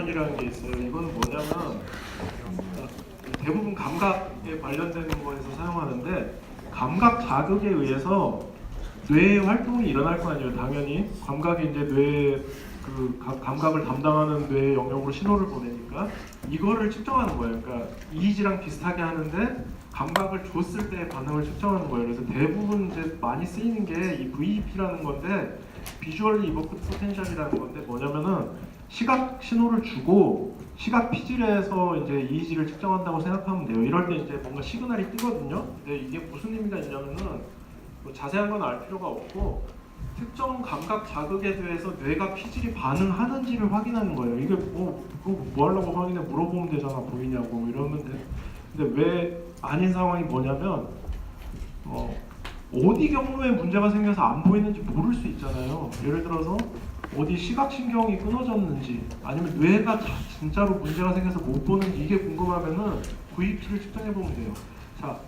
바이전이라는 게 있어요. 이거는 뭐냐면 대부분 감각에 관련된 거에서 사용하는데, 감각 자극에 의해서 뇌의 활동이 일어날 거 아니에요. 당연히 감각이 이제 뇌 감각을 담당하는 뇌의 영역으로 신호를 보내니까 이거를 측정하는 거예요. 그러니까 EEG랑 비슷하게 하는데 감각을 줬을 때의 반응을 측정하는 거예요. 그래서 대부분 이제 많이 쓰이는 게 이 VEP라는 건데, 비주얼리 이버크 포텐셜이라는 건데, 뭐냐면은 시각 신호를 주고 시각 피질에서 이제 EEG를 측정한다고 생각하면 돼요. 이럴 때 이제 뭔가 시그널이 뜨거든요. 근데 이게 무슨 의미가 있냐면은 뭐 자세한 건 알 필요가 없고, 특정 감각 자극에 대해서 뇌가 피질이 반응하는지를 확인하는 거예요. 이게 뭐 하려고 확인해, 물어보면 되잖아, 보이냐고 이러면 돼. 근데 왜 아닌 상황이 뭐냐면 어디 경로에 문제가 생겨서 안 보이는지 모를 수 있잖아요. 예를 들어서 어디 시각신경이 끊어졌는지, 아니면 뇌가 진짜로 문제가 생겨서 못 보는지, 이게 궁금하면은 VEP를 측정해 보면 돼요. 자,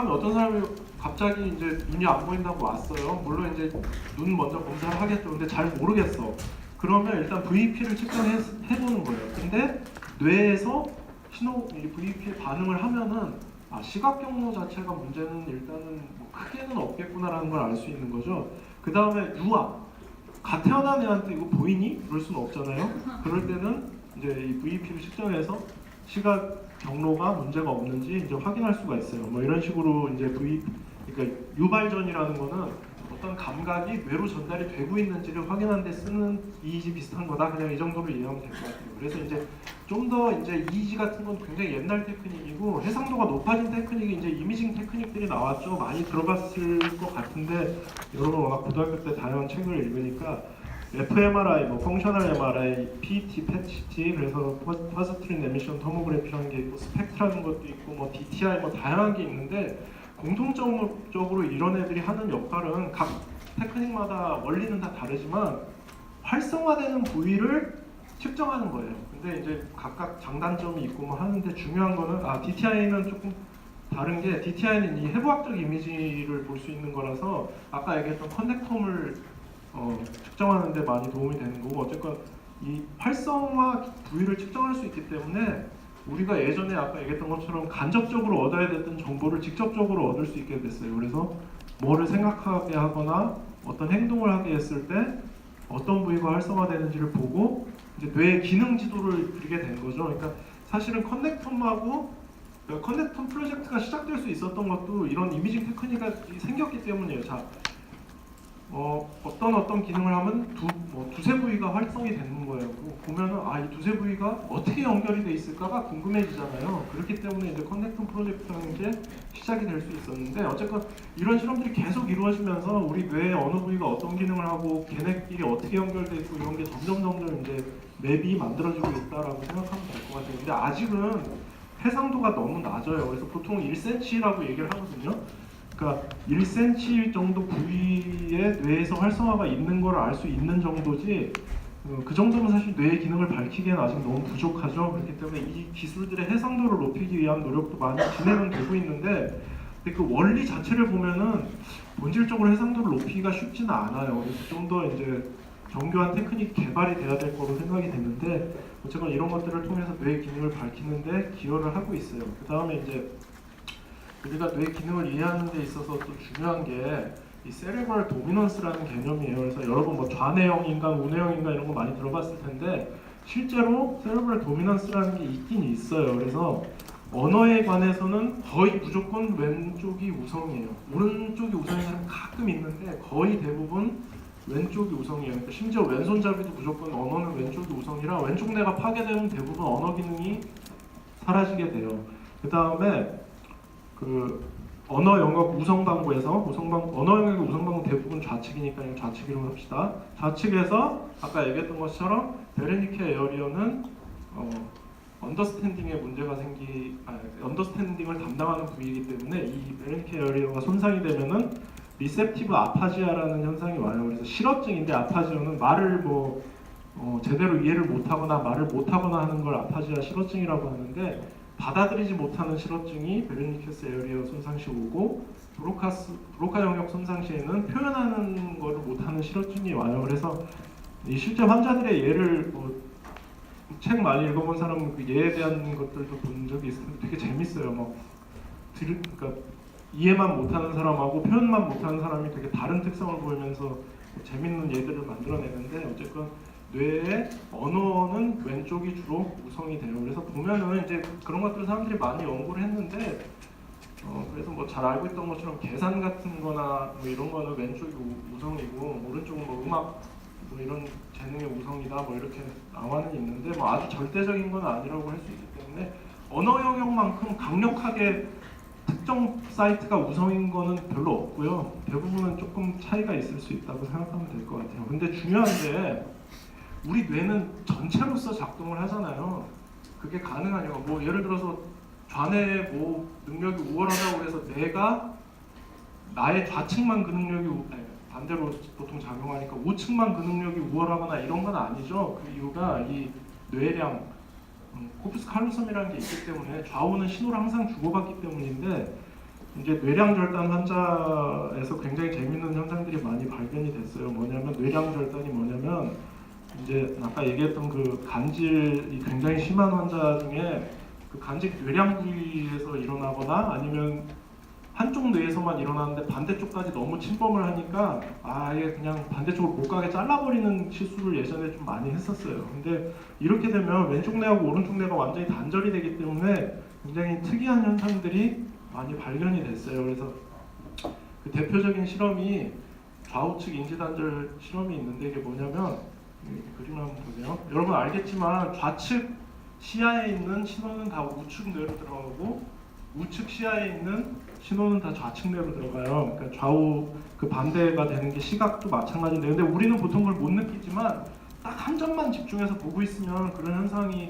어떤 사람이 갑자기 이제 눈이 안 보인다고 왔어요. 물론 이제 눈 먼저 검사를 하겠죠. 근데 잘 모르겠어. 그러면 일단 VEP를 측정해 보는 거예요. 근데 뇌에서 이 VEP에 반응을 하면은 시각 경로 자체가 문제는 일단은 뭐 크게는 없겠구나라는 걸 알 수 있는 거죠. 그 다음에 유아, 갓 태어난 애한테 이거 보이니? 그럴 수는 없잖아요. 그럴 때는 이제 이 VEP를 측정해서 시각 경로가 문제가 없는지 이제 확인할 수가 있어요. 뭐 이런 식으로 이제 그러니까 유발전이라는 거는 어떤 감각이 뇌로 전달이 되고 있는지를 확인하는 데 쓰는 EEG 비슷한 거다. 그냥 이 정도로 이해하면 될 것 같아요. 그래서 이제 좀 더 이제 EEG 같은 건 굉장히 옛날 테크닉이고, 해상도가 높아진 테크닉이 이제 이미징 테크닉들이 나왔죠. 많이 들어봤을 것 같은데, 여러분 워낙 고등학교 때 다양한 책을 읽으니까 fMRI, 뭐 펑셔널 MRI, PET, PET, 그래서 포지트린 에미션 토모그래피라는 게 있고, 스펙트라는 것도 있고, 뭐 DTI, 뭐 다양한 게 있는데, 공통적으로 이런 애들이 하는 역할은 각 테크닉마다 원리는 다 다르지만 활성화되는 부위를 측정하는 거예요. 근데 이제 각각 장단점이 있고 뭐 하는데, 중요한 거는 DTI는 조금 다른 게, DTI는 이 해부학적 이미지를 볼 수 있는 거라서 아까 얘기했던 커넥텀을 측정하는 데 많이 도움이 되는 거고, 어쨌건 이 활성화 부위를 측정할 수 있기 때문에 우리가 예전에 아까 얘기했던 것처럼 간접적으로 얻어야 됐던 정보를 직접적으로 얻을 수 있게 됐어요. 그래서 뭐를 생각하게 하거나 어떤 행동을 하게 했을 때 어떤 부위가 활성화되는지를 보고 이제 뇌의 기능 지도를 그리게 된 거죠. 그러니까 사실은 커넥텀 프로젝트가 시작될 수 있었던 것도 이런 이미징 테크닉이 생겼기 때문이에요. 자, 어떤 기능을 하면 두세 부위가 활성이 되는 거예요. 보면은 이 두세 부위가 어떻게 연결이 돼 있을까가 궁금해지잖아요. 그렇기 때문에 이제 커넥팅 프로젝트라는 게 시작이 될 수 있었는데, 어쨌건 이런 실험들이 계속 이루어지면서 우리 뇌의 어느 부위가 어떤 기능을 하고 걔네끼리 어떻게 연결돼 있고 이런 게 점점 이제 맵이 만들어지고 있다라고 생각하면 될 것 같아요. 근데 아직은 해상도가 너무 낮아요. 그래서 보통 1cm라고 얘기를 하거든요. 그러니까 1cm 정도 부위에 뇌에서 활성화가 있는 걸 알 수 있는 정도지, 그 정도면 사실 뇌의 기능을 밝히기에는 아직 너무 부족하죠. 그렇기 때문에 이 기술들의 해상도를 높이기 위한 노력도 많이 진행은 되고 있는데, 근데 그 원리 자체를 보면은 본질적으로 해상도를 높이기가 쉽지는 않아요. 그래서 좀 더 이제 정교한 테크닉 개발이 돼야 될 거로 생각이 되는데, 어쨌건 이런 것들을 통해서 뇌의 기능을 밝히는데 기여를 하고 있어요. 그 다음에 이제 우리가 뇌 기능을 이해하는 데 있어서 또 중요한 게 이 세레브럴 도미넌스라는 개념이에요. 그래서 여러분 뭐 좌뇌형 인간, 우뇌형 인간 이런 거 많이 들어봤을 텐데, 실제로 세레브럴 도미넌스라는 게 있긴 있어요. 그래서 언어에 관해서는 거의 무조건 왼쪽이 우성이에요. 오른쪽이 우성인 사람 가끔 있는데 거의 대부분 왼쪽이 우성이에요. 그러니까 심지어 왼손잡이도 무조건 언어는 왼쪽이 우성이라 왼쪽 뇌가 파괴되면 대부분 언어 기능이 사라지게 돼요. 그 다음에 언어 영역 우성방구에서 언어 영역의 우성방구 대부분 좌측이니까 좌측으로 합시다. 좌측에서 아까 얘기했던 것처럼 베르니케 에어리어는 언더스탠딩에 문제가 언더스탠딩을 담당하는 부위이기 때문에 이 베르니케 에어리어가 손상이 되면은 리셉티브 아파지아라는 현상이 와요. 그래서 실어증인데, 아파지아는 말을 제대로 이해를 못하거나 말을 못하거나 하는 걸 아파지아 실어증이라고 하는데, 받아들이지 못하는 실어증이 베르니케스 에어리어 손상 시 오고, 브로카 영역 손상 시에는 표현하는 것을 못하는 실어증이 와요. 그래서 이 실제 환자들의 예를 책 많이 읽어본 사람은 그 예에 대한 것들도 본 적이 있는데 되게 재밌어요. 막 그러니까 이해만 못하는 사람하고 표현만 못하는 사람이 되게 다른 특성을 보이면서 재밌는 예들을 만들어내는데 어쨌건 뇌의 언어는 왼쪽이 주로 우성이 돼요. 그래서 보면은 이제 그런 것들 사람들이 많이 연구를 했는데 그래서 뭐 잘 알고 있던 것처럼 계산 같은 거나 뭐 이런 거는 왼쪽이 우성이고 오른쪽은 뭐 음악 뭐 이런 재능의 우성이다 뭐 이렇게 나와는 있는데 뭐 아주 절대적인 건 아니라고 할 수 있기 때문에 언어 영역만큼 강력하게 특정 사이트가 우성인 거는 별로 없고요. 대부분은 조금 차이가 있을 수 있다고 생각하면 될 것 같아요. 근데 중요한 게 우리 뇌는 전체로서 작동을 하잖아요. 그게 가능하냐고. 뭐 예를 들어서 좌뇌 뭐 능력이 우월하다고 해서 내가 나의 좌측만 그 능력이 반대로 보통 작용하니까 우측만 그 능력이 우월하거나 이런 건 아니죠. 그 이유가 이 뇌량 코푸스 칼로섬이라는 게 있기 때문에 좌우는 신호를 항상 주고받기 때문인데 이제 뇌량 절단 환자에서 굉장히 재밌는 현상들이 많이 발견이 됐어요. 뭐냐면 뇌량 절단이 뭐냐면 이제 아까 얘기했던 그 간질이 굉장히 심한 환자 중에 그 간질 뇌량 부위에서 일어나거나 아니면 한쪽 뇌에서만 일어나는데 반대쪽까지 너무 침범을 하니까 아예 그냥 반대쪽으로 못 가게 잘라버리는 시술을 예전에 좀 많이 했었어요. 근데 이렇게 되면 왼쪽 뇌하고 오른쪽 뇌가 완전히 단절이 되기 때문에 굉장히 특이한 현상들이 많이 발견이 됐어요. 그래서 그 대표적인 실험이 좌우측 인지단절 실험이 있는데 이게 뭐냐면 그림 한번 보세요. 여러분 알겠지만 좌측 시야에 있는 신호는 다 우측 뇌로 들어가고 우측 시야에 있는 신호는 다 좌측 뇌로 들어가요. 그러니까 좌우 그 반대가 되는 게 시각도 마찬가지인데 근데 우리는 보통 그걸 못 느끼지만 딱 한 점만 집중해서 보고 있으면 그런 현상이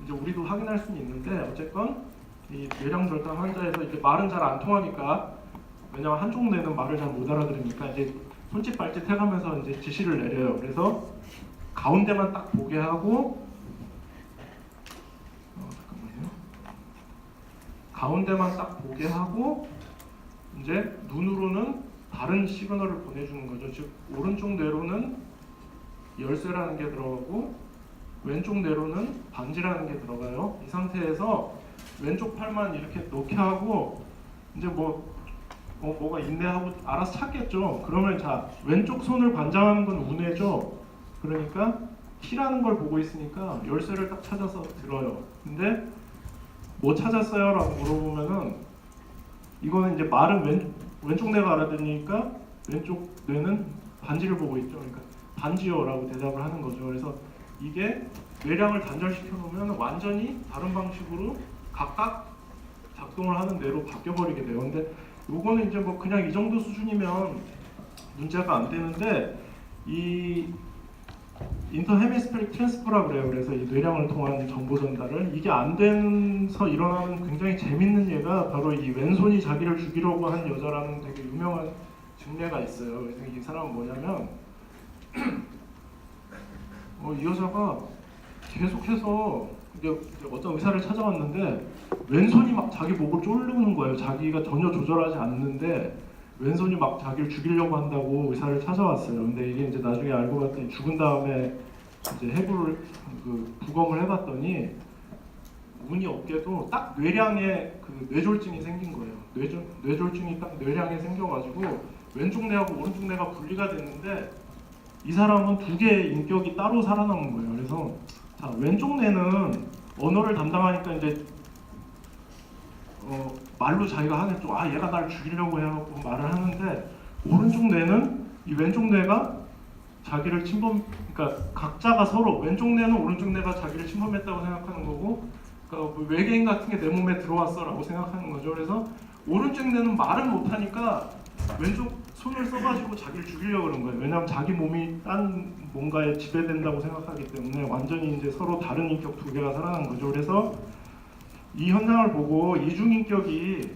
이제 우리도 확인할 수는 있는데 어쨌건 이 뇌량 절단 환자에서 이제 말은 잘 안 통하니까 왜냐면 한쪽 뇌는 말을 잘 못 알아들으니까 이제 손짓 발짓 해가면서 이제 지시를 내려요. 그래서 가운데만 딱 보게 하고 잠깐만요. 가운데만 딱 보게 하고 이제 눈으로는 다른 시그널을 보내주는 거죠. 즉 오른쪽 뇌로는 열쇠라는 게 들어가고 왼쪽 뇌로는 반지라는 게 들어가요. 이 상태에서 왼쪽 팔만 이렇게 놓게 하고 이제 뭐가 있네 하고 알아서 찾겠죠. 그러면 자 왼쪽 손을 반장하는 건 우뇌죠. 그러니까 키라는 걸 보고 있으니까 열쇠를 딱 찾아서 들어요. 근데 뭐 찾았어요? 라고 물어보면은 이거는 이제 말은 왼쪽 뇌가 알아들으니까 왼쪽 뇌는 반지를 보고 있죠. 그러니까 반지요 라고 대답을 하는 거죠. 그래서 이게 뇌량을 단절시켜 놓으면 완전히 다른 방식으로 각각 작동을 하는 뇌로 바뀌어 버리게 돼요. 근데 요거는 이제 뭐 그냥 이 정도 수준이면 문제가 안 되는데 이 인터헤미스페릭 트랜스퍼라 그래요. 그래서 이 뇌량을 통한 정보 전달을 이게 안 돼서 일어나는 굉장히 재밌는 예가 바로 이 왼손이 자기를 죽이려고 한 여자라는 되게 유명한 증례가 있어요. 그래서 이 사람은 뭐냐면 이 여자가 계속해서 이제 어떤 의사를 찾아왔는데 왼손이 막 자기 목을 쪼르는 거예요. 자기가 전혀 조절하지 않는데 왼손이 막 자기를 죽이려고 한다고 의사를 찾아왔어요. 근데 이게 이제 나중에 알고 봤더니 죽은 다음에 이제 해부를 부검을 해봤더니 운이 없게도 딱 뇌량에 그 뇌졸중이 생긴 거예요. 뇌졸중이 딱 뇌량에 생겨가지고 왼쪽 뇌하고 오른쪽 뇌가 분리가 됐는데 이 사람은 두 개의 인격이 따로 살아남은 거예요. 그래서 자, 왼쪽 뇌는 언어를 담당하니까 이제 말로 자기가 하겠죠. 얘가 나를 죽이려고 해갖고 말을 하는데 오른쪽 뇌는 이 왼쪽 뇌가 자기를 그러니까 각자가 서로 왼쪽 뇌는 오른쪽 뇌가 자기를 침범했다고 생각하는 거고, 그러니까 뭐 외계인 같은 게 내 몸에 들어왔어라고 생각하는 거죠. 그래서 오른쪽 뇌는 말을 못하니까 왼쪽 손을 써가지고 자기를 죽이려고 그런 거예요. 왜냐하면 자기 몸이 딴 뭔가에 지배된다고 생각하기 때문에 완전히 이제 서로 다른 인격 두 개가 살아난 거죠. 그래서 이 현상을 보고 이중인격이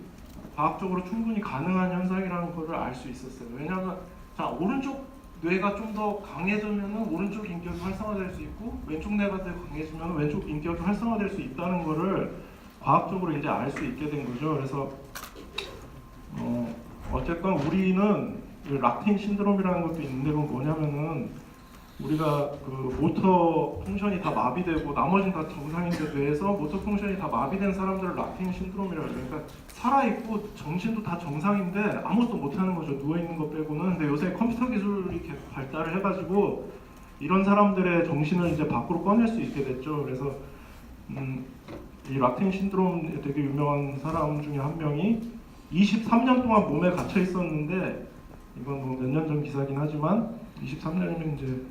과학적으로 충분히 가능한 현상이라는 것을 알 수 있었어요. 왜냐하면 자 오른쪽 뇌가 좀 더 강해지면 오른쪽 인격이 활성화될 수 있고 왼쪽 뇌가 더 강해지면 왼쪽 인격이 활성화될 수 있다는 것을 과학적으로 이제 알 수 있게 된 거죠. 그래서 어쨌건 우리는 락틴 신드롬이라는 것도 있는데 그건 뭐냐면은 우리가 그 모터 펑션이 다 마비되고 나머지는 다 정상인데 뇌에서 모터 펑션이 다 마비된 사람들을 라틴 신드롬이라고 해요. 그러니까 살아있고 정신도 다 정상인데 아무것도 못하는 거죠. 누워있는 거 빼고는. 근데 요새 컴퓨터 기술이 계속 발달을 해가지고 이런 사람들의 정신을 이제 밖으로 꺼낼 수 있게 됐죠. 그래서 이 라틴 신드롬 되게 유명한 사람 중에 한 명이 23년 동안 몸에 갇혀 있었는데, 이건 뭐 몇 년 전 기사긴 하지만 23년이면 이제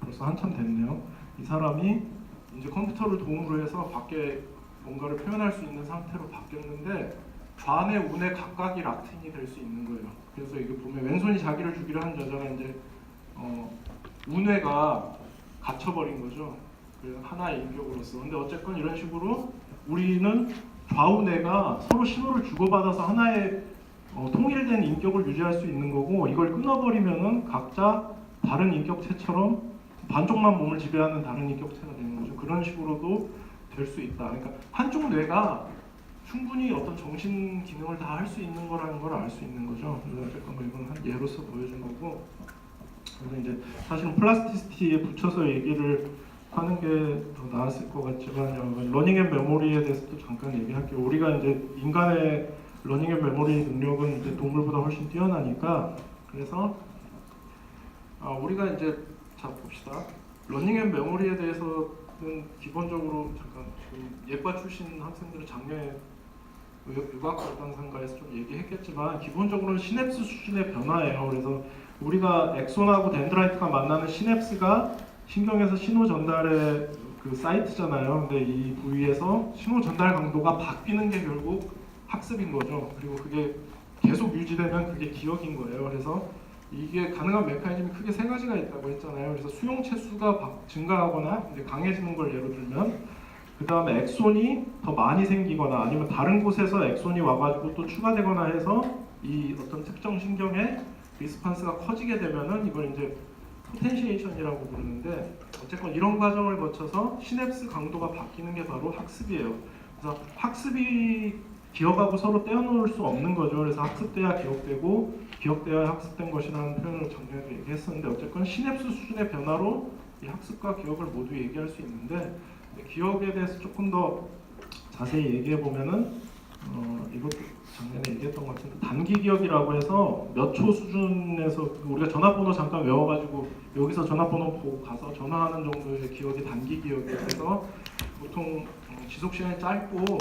벌써 한참 됐네요. 이 사람이 이제 컴퓨터를 도움으로 해서 밖에 뭔가를 표현할 수 있는 상태로 바뀌었는데 좌뇌 우뇌 각각이 라틴이 될 수 있는 거예요. 그래서 이게 보면 왼손이 자기를 죽이려 한 여자가 이제 우뇌가 갇혀버린 거죠. 그래서 하나의 인격으로서. 근데 어쨌건 이런 식으로 우리는 좌우뇌가 서로 신호를 주고받아서 하나의 통일된 인격을 유지할 수 있는 거고, 이걸 끊어버리면은 각자 다른 인격체처럼 반쪽만 몸을 지배하는 다른 인격체가 되는 거죠. 그런 식으로도 될 수 있다. 그러니까 한쪽 뇌가 충분히 어떤 정신 기능을 다 할 수 있는 거라는 걸 알 수 있는 거죠. 그래서 어쨌건 뭐 이건 한 예로서 보여준 거고, 그래서 이제 사실은 플라스티시티에 붙여서 얘기를 하는 게 더 나았을 것 같지만, 러닝 앤 메모리에 대해서도 잠깐 얘기할게요. 우리가 이제 인간의 러닝 앤 메모리 능력은 이제 동물보다 훨씬 뛰어나니까, 그래서 우리가 이제 자 봅시다. 러닝 앤 메모리에 대해서는 기본적으로 잠깐 예과 출신 학생들은 작년에 의학발전상가에서 좀 얘기했겠지만 기본적으로는 시냅스 수준의 변화예요. 그래서 우리가 엑손하고 덴드라이트가 만나는 시냅스가 신경에서 신호 전달의 그 사이트잖아요. 근데 이 부위에서 신호 전달 강도가 바뀌는 게 결국 학습인 거죠. 그리고 그게 계속 유지되면 그게 기억인 거예요. 그래서 이게 가능한 메커니즘이 크게 세 가지가 있다고 했잖아요. 그래서 수용체 수가 증가하거나 이제 강해지는 걸 예로 들면, 그 다음에 엑손이 더 많이 생기거나 아니면 다른 곳에서 엑손이 와가지고 또 추가되거나 해서 이 어떤 특정 신경의 리스판스가 커지게 되면은 이걸 이제 포텐시에이션이라고 부르는데, 어쨌건 이런 과정을 거쳐서 시냅스 강도가 바뀌는 게 바로 학습이에요. 그래서 학습이 기억하고 서로 떼어놓을 수 없는 거죠. 그래서 학습돼야 기억되고 기억돼야 학습된 것이라는 표현을 작년에도 얘기했었는데, 어쨌건 시냅스 수준의 변화로 이 학습과 기억을 모두 얘기할 수 있는데, 기억에 대해서 조금 더 자세히 얘기해 보면은 이것도 작년에 얘기했던 것 같은데, 단기 기억이라고 해서 몇 초 수준에서 우리가 전화번호 잠깐 외워가지고 여기서 전화번호 보고 가서 전화하는 정도의 기억이 단기 기억이에요. 그래서 보통 지속 시간이 짧고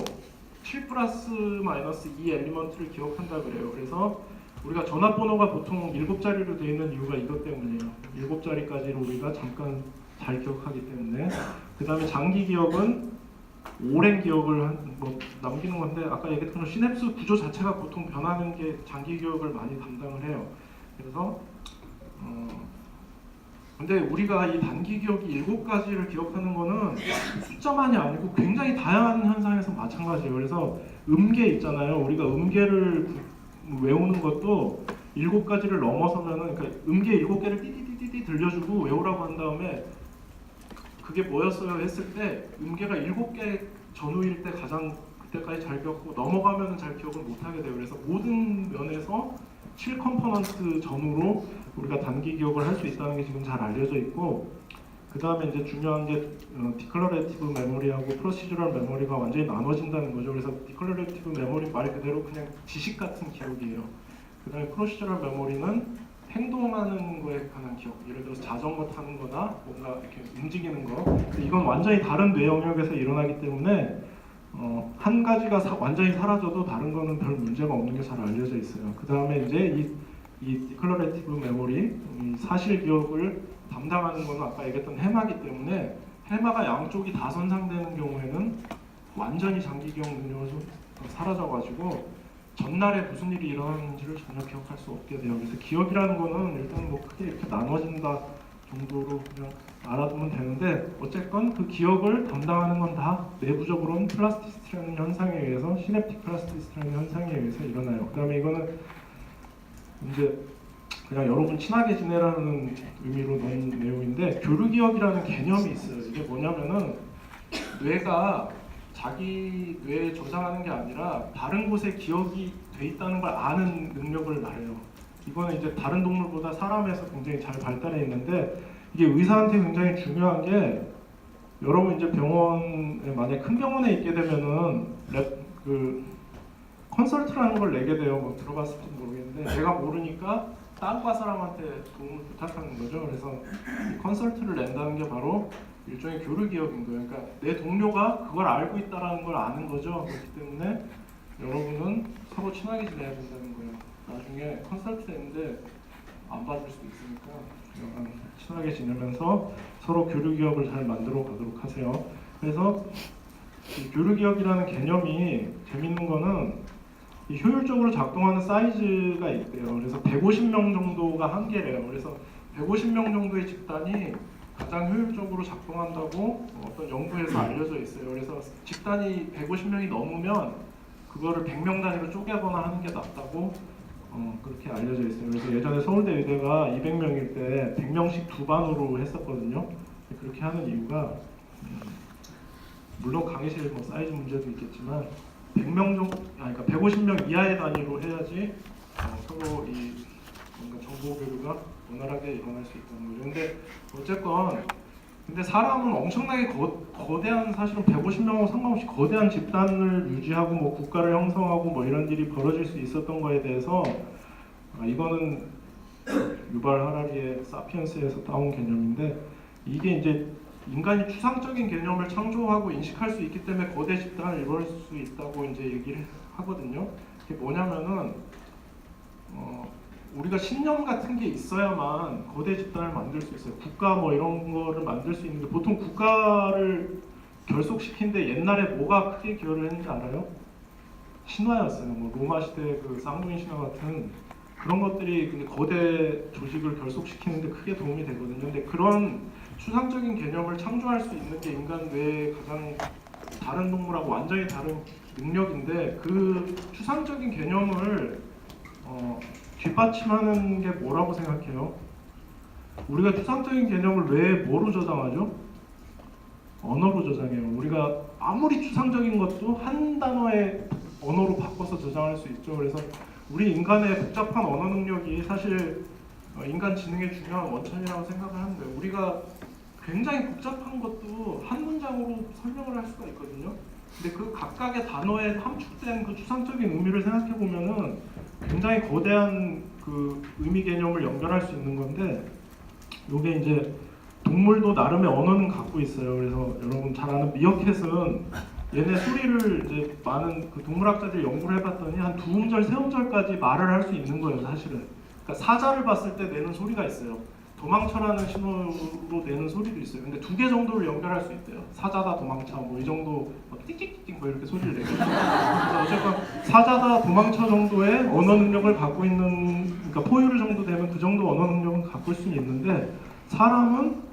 7 플러스 마이너스 2 엘리먼트를 기억한다 그래요. 그래서 우리가 전화번호가 보통 7자리로 되어 있는 이유가 이것 때문이에요. 7자리까지를 우리가 잠깐 잘 기억하기 때문에. 그 다음에 장기 기억은 오랜 기억을 남기는 건데, 아까 얘기했던 것처럼 시냅스 구조 자체가 보통 변하는 게 장기 기억을 많이 담당을 해요. 그래서 근데 우리가 이 단기 기억이 7가지를 기억하는 거는 숫자만이 아니고 굉장히 다양한 현상에서 마찬가지예요. 그래서 음계 있잖아요. 우리가 음계를 외우는 것도 7가지를 넘어서면은, 그러니까 음계 7개를 띠띠띠띠 들려주고 외우라고 한 다음에 그게 뭐였어요 했을 때 음계가 7개 전후일 때 가장 그때까지 잘 기억하고 넘어가면은 잘 기억을 못하게 돼요. 그래서 모든 면에서 7컴포넌트 전후로 우리가 단기 기억을 할 수 있다는 게 지금 잘 알려져 있고, 그 다음에 이제 중요한 게 디클러레이티브 메모리하고 프로시저럴 메모리가 완전히 나눠진다는 거죠. 그래서 디클러레이티브 메모리 말 그대로 그냥 지식 같은 기억이에요. 그 다음에 프로시저럴 메모리는 행동하는 거에 관한 기억, 예를 들어서 자전거 타는 거나 뭔가 이렇게 움직이는 거. 근데 이건 완전히 다른 뇌 영역에서 일어나기 때문에 한 가지가 완전히 사라져도 다른 거는 별 문제가 없는 게 잘 알려져 있어요. 그 다음에 이제 이 디클러레이티브 메모리, 이 사실 기억을 담당하는 거는 아까 얘기했던 해마기 때문에, 해마가 양쪽이 다 손상되는 경우에는 완전히 장기 기억 능력을 사라져가지고 전날에 무슨 일이 일어났는지를 전혀 기억할 수 없게 돼요. 그래서 기억이라는 거는 일단 뭐 크게 이렇게 나눠진다 정도로 그냥 알아두면 되는데, 어쨌건 그 기억을 담당하는 건 다 내부적으로는 플라스티시티라는 현상에 의해서, 시냅틱 플라스티시티라는 현상에 의해서 일어나요. 그 다음에 이거는 이제 그냥 여러분 친하게 지내라는 의미로 넣은 내용인데, 교류기억이라는 개념이 있어요. 이게 뭐냐면은 뇌가 자기 뇌에 저장하는 게 아니라 다른 곳에 기억이 돼 있다는 걸 아는 능력을 말해요. 이거는 이제 다른 동물보다 사람에서 굉장히 잘 발달해 있는데, 이게 의사한테 굉장히 중요한 게 여러분 이제 병원에 만약 큰 병원에 있게 되면은 그 컨설트라는 걸 내게 돼요. 뭐 들어봤을지 모르겠는데 내가 모르니까 딴과 사람한테 도움을 부탁하는 거죠. 그래서 이 컨설트를 낸다는 게 바로 일종의 교류 기업인 거예요. 그러니까 내 동료가 그걸 알고 있다라는 걸 아는 거죠. 그렇기 때문에 여러분은 서로 친하게 지내야 된다는 거예요. 나중에 컨설트 했는데 안 받을 수도 있으니까 그냥 친하게 지내면서 서로 교류 기업을 잘 만들어 가도록 하세요. 그래서 이 교류 기업이라는 개념이 재밌는 거는 이 효율적으로 작동하는 사이즈가 있대요. 그래서 150명 정도가 한계래요. 그래서 150명 정도의 집단이 가장 효율적으로 작동한다고 어떤 연구에서 알려져 있어요. 그래서 집단이 150명이 넘으면 그거를 100명 단위로 쪼개거나 하는 게 낫다고 그렇게 알려져 있어요. 그래서 예전에 서울대 의대가 200명일 때 100명씩 두 반으로 했었거든요. 그렇게 하는 이유가 물론 강의실 뭐 사이즈 문제도 있겠지만 100명 정도, 그러니까 150명 이하의 단위로 해야지 서로 이 뭔가 정보 교류가 원활하게 일어날 수 있다는 거죠. 근데 어쨌건 근데 사람은 엄청나게 거대한 사실은 150명하고 상관없이 거대한 집단을 유지하고 뭐 국가를 형성하고 뭐 이런 일이 벌어질 수 있었던 거에 대해서 이거는 유발 하라리의 사피엔스에서 따온 개념인데 이게 이제 인간이 추상적인 개념을 창조하고 인식할 수 있기 때문에 거대 집단을 이룰 수 있다고 이제 얘기를 하거든요. 그게 뭐냐면은 우리가 신념 같은 게 있어야만 거대 집단을 만들 수 있어요. 국가 뭐 이런 거를 만들 수 있는데 보통 국가를 결속시키는데 옛날에 뭐가 크게 기여를 했는지 알아요? 신화였어요. 뭐 로마 시대 그 쌍둥이 신화 같은 그런 것들이 근데 거대 조직을 결속시키는데 크게 도움이 되거든요. 근데 그런 추상적인 개념을 창조할 수 있는 게 인간 뇌의 가장 다른 동물하고 완전히 다른 능력인데 그 추상적인 개념을 뒷받침하는 게 뭐라고 생각해요? 우리가 추상적인 개념을 왜 뭐로 저장하죠? 언어로 저장해요. 우리가 아무리 추상적인 것도 한 단어의 언어로 바꿔서 저장할 수 있죠. 그래서 우리 인간의 복잡한 언어 능력이 사실 인간 지능의 중요한 원천이라고 생각을 하는데 우리가 굉장히 복잡한 것도 한 문장으로 설명을 할 수가 있거든요. 근데 그 각각의 단어에 함축된 그 추상적인 의미를 생각해 보면은 굉장히 거대한 그 의미 개념을 연결할 수 있는 건데 이게 이제 동물도 나름의 언어는 갖고 있어요. 그래서 여러분 잘 아는 미어캣은 얘네 소리를 이제 많은 그 동물학자들이 연구를 해봤더니 한 두 음절, 세 음절까지 말을 할 수 있는 거예요, 사실은. 그러니까 사자를 봤을 때 내는 소리가 있어요. 도망쳐라는 신호로 내는 소리도 있어요. 근데 두 개 정도를 연결할 수 있대요. 사자다 도망쳐 뭐 이 정도 띡띡띡 뭐 이렇게 소리를 내거든요. 그래서 어쨌건 사자다 도망쳐 정도의 언어 능력을 갖고 있는 그러니까 포유류 정도 되면 그 정도 언어 능력은 갖고 있으면 있는데 사람은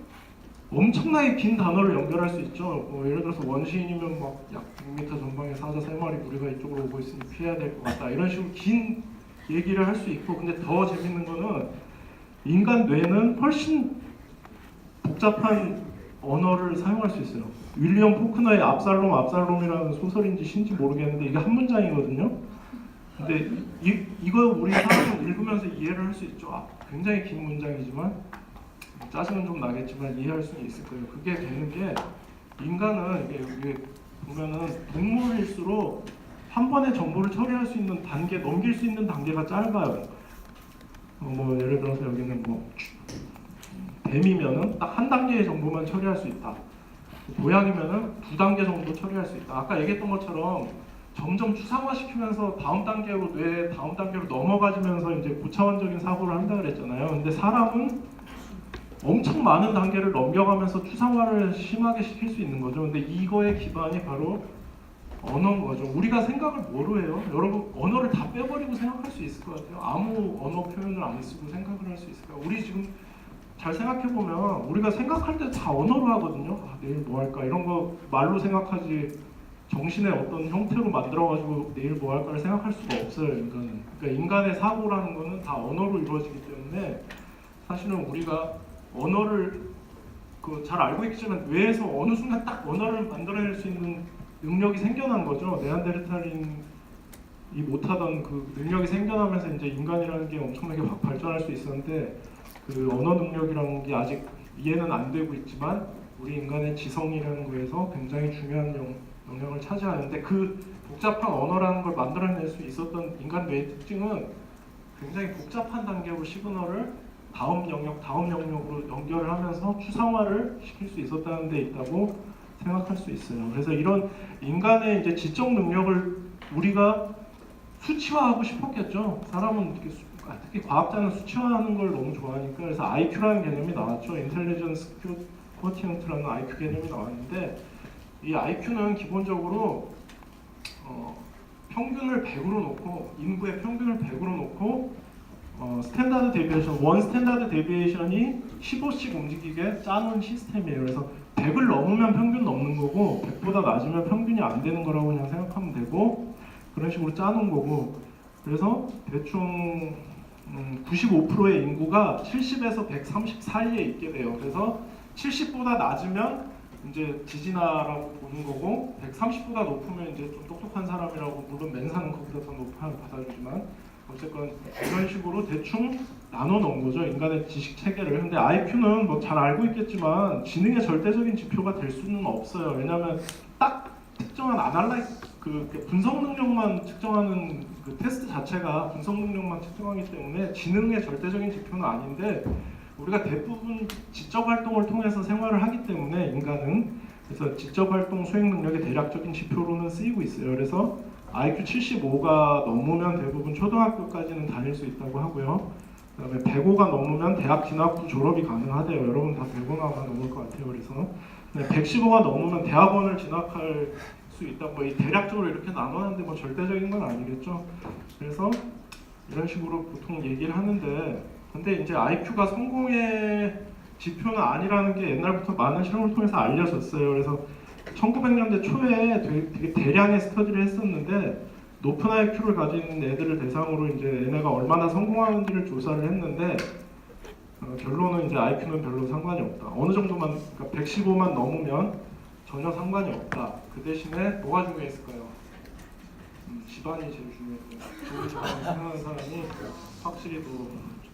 엄청나게 긴 단어를 연결할 수 있죠. 예를 들어서 원시인이면 막 약 100m 전방에 사자 3마리 우리가 이쪽으로 오고 있으니 피해야 될 것 같다. 이런 식으로 긴 얘기를 할 수 있고 근데 더 재밌는 거는 인간 뇌는 훨씬 복잡한 언어를 사용할 수 있어요. 윌리엄 포크너의 압살롬이라는 소설인지 신지 모르겠는데 이게 한 문장이거든요. 근데 이거 우리 사람은 읽으면서 이해를 할 수 있죠. 굉장히 긴 문장이지만 짜증은 좀 나겠지만 이해할 수는 있을 거예요. 그게 되는 게 인간은 이게 보면은 동물일수록 한 번에 정보를 처리할 수 있는 단계, 넘길 수 있는 단계가 짧아요. 뭐 예를 들어서 여기는 뭐 뱀이면은 딱 한 단계의 정보만 처리할 수 있다. 고양이면은 두 단계 정도 처리할 수 있다. 아까 얘기했던 것처럼 점점 추상화시키면서 다음 단계로 넘어가지면서 이제 고차원적인 사고를 한다 그랬잖아요. 근데 사람은 엄청 많은 단계를 넘겨가면서 추상화를 심하게 시킬 수 있는 거죠. 근데 이거의 기반이 바로 언어인 거죠. 우리가 생각을 뭐로 해요? 여러분 언어를 다 빼버리고 생각할 수 있을 것 같아요. 아무 언어 표현을 안 쓰고 생각을 할 수 있을까요? 우리 지금 잘 생각해보면 우리가 생각할 때 다 언어로 하거든요. 내일 뭐 할까 이런 거 말로 생각하지 정신의 어떤 형태로 만들어가지고 내일 뭐 할까를 생각할 수가 없어요. 인간은. 그러니까 인간의 사고라는 거는 다 언어로 이루어지기 때문에 사실은 우리가 언어를 잘 알고 있지만 뇌에서 어느 순간 딱 언어를 만들어낼 수 있는 능력이 생겨난 거죠. 네안데르탈인이 못하던 그 능력이 생겨나면서 이제 인간이라는 게 엄청나게 확 발전할 수 있었는데 그 언어 능력이라는 게 아직 이해는 안 되고 있지만 우리 인간의 지성이라는 거에서 굉장히 중요한 영향을 차지하는데, 그 복잡한 언어라는 걸 만들어낼 수 있었던 인간 뇌의 특징은 굉장히 복잡한 단계로 시그널을 다음 영역으로 연결을 하면서 추상화를 시킬 수 있었다는 데 있다고 생각할 수 있어요. 그래서 이런 인간의 이제 지적 능력을 우리가 수치화하고 싶었겠죠. 사람은 특히 과학자는 수치화하는 걸 너무 좋아하니까. 그래서 IQ라는 개념이 나왔죠. 인텔리전스 쿼티언트라는 IQ 개념이 나왔는데, 이 IQ는 기본적으로 평균을 100으로 놓고, 인구의 평균을 100으로 놓고 스탠다드 데비에이션, 원 스탠다드 데비에이션이 15씩 움직이게 짜놓은 시스템이에요. 그래서 100을 넘으면 평균 넘는 거고 100보다 낮으면 평균이 안 되는 거라고 그냥 생각하면 되고, 그런 식으로 짜놓은 거고, 그래서 대충 95%의 인구가 70에서 130 사이에 있게 돼요. 그래서 70보다 낮으면 이제 지진아라고 보는 거고, 130보다 높으면 이제 좀 똑똑한 사람이라고, 물론 멘사는 거기다 더 높아 받아주지만, 어쨌건 이런 식으로 대충 나눠 놓은 거죠, 인간의 지식 체계를. 근데 IQ는 뭐 잘 알고 있겠지만 지능의 절대적인 지표가 될 수는 없어요. 왜냐하면 딱 특정한 그 분석 능력만 측정하는 그 테스트 자체가 분석 능력만 측정하기 때문에 지능의 절대적인 지표는 아닌데, 우리가 대부분 지적 활동을 통해서 생활을 하기 때문에 인간은, 그래서 지적 활동 수행 능력의 대략적인 지표로는 쓰이고 있어요. 그래서 IQ 75가 넘으면 대부분 초등학교까지는 다닐 수 있다고 하고요. 그다음에 105가 넘으면 대학 진학 후 졸업이 가능하대요. 여러분 다 105가 넘을 것 같아요. 그래서 115가 넘으면 대학원을 진학할 수 있다. 뭐 대략적으로 이렇게 나누는데 뭐 절대적인 건 아니겠죠. 그래서 이런 식으로 보통 얘기를 하는데, 근데 이제 IQ가 성공의 지표는 아니라는 게 옛날부터 많은 실험을 통해서 알려졌어요. 그래서 1900년대 초에 되게 대량의 스터디를 했었는데, 높은 IQ를 가진 애들을 대상으로 이제 얘네가 얼마나 성공하는지를 조사를 했는데, 결론은 이제 IQ는 별로 상관이 없다. 어느 정도만, 그러니까 115만 넘으면 전혀 상관이 없다. 그 대신에 뭐가 중요했을까요? 집안이 제일 중요했어요. 좋은 집안에 사는 사람이 확실히 또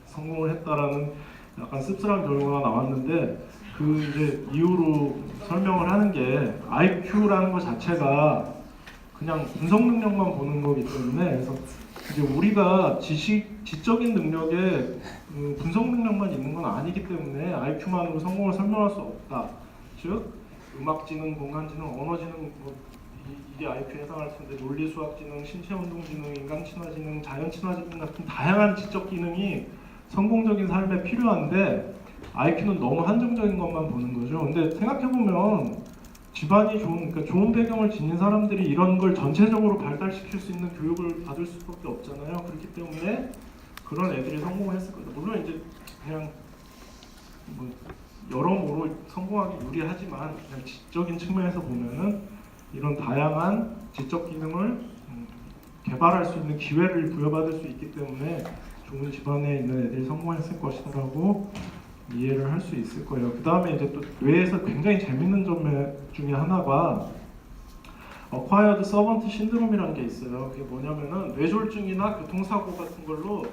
성공을 했다라는 약간 씁쓸한 결과가 나왔는데, 그 이제 이유로 설명을 하는 게, IQ라는 것 자체가 그냥 분석 능력만 보는 거기 때문에, 그래서 이제 우리가 지적인 능력에 분석 능력만 있는 건 아니기 때문에 IQ만으로 성공을 설명할 수 없다. 즉 음악지능, 공간지능, 언어지능, 뭐 이게 IQ에 해당할 텐데, 논리수학지능, 신체운동지능, 인간친화지능, 자연친화지능 같은 다양한 지적 기능이 성공적인 삶에 필요한데, IQ는 너무 한정적인 것만 보는 거죠. 근데 생각해보면 집안이 그러니까 좋은 배경을 지닌 사람들이 이런 걸 전체적으로 발달시킬 수 있는 교육을 받을 수밖에 없잖아요. 그렇기 때문에 그런 애들이 성공을 했을 거예요. 물론 이제 그냥 뭐 여러모로 성공하기 유리하지만, 그냥 지적인 측면에서 보면은 이런 다양한 지적 기능을 개발할 수 있는 기회를 부여받을 수 있기 때문에 좋은 집안에 있는 애들이 성공했을 것이라고 이해를 할 수 있을 거예요. 그 다음에 이제 또 뇌에서 굉장히 재밌는 점 중에 하나가 Acquired Servant Syndrome이라는 게 있어요. 그게 뭐냐면은 뇌졸중이나 교통사고 같은 걸로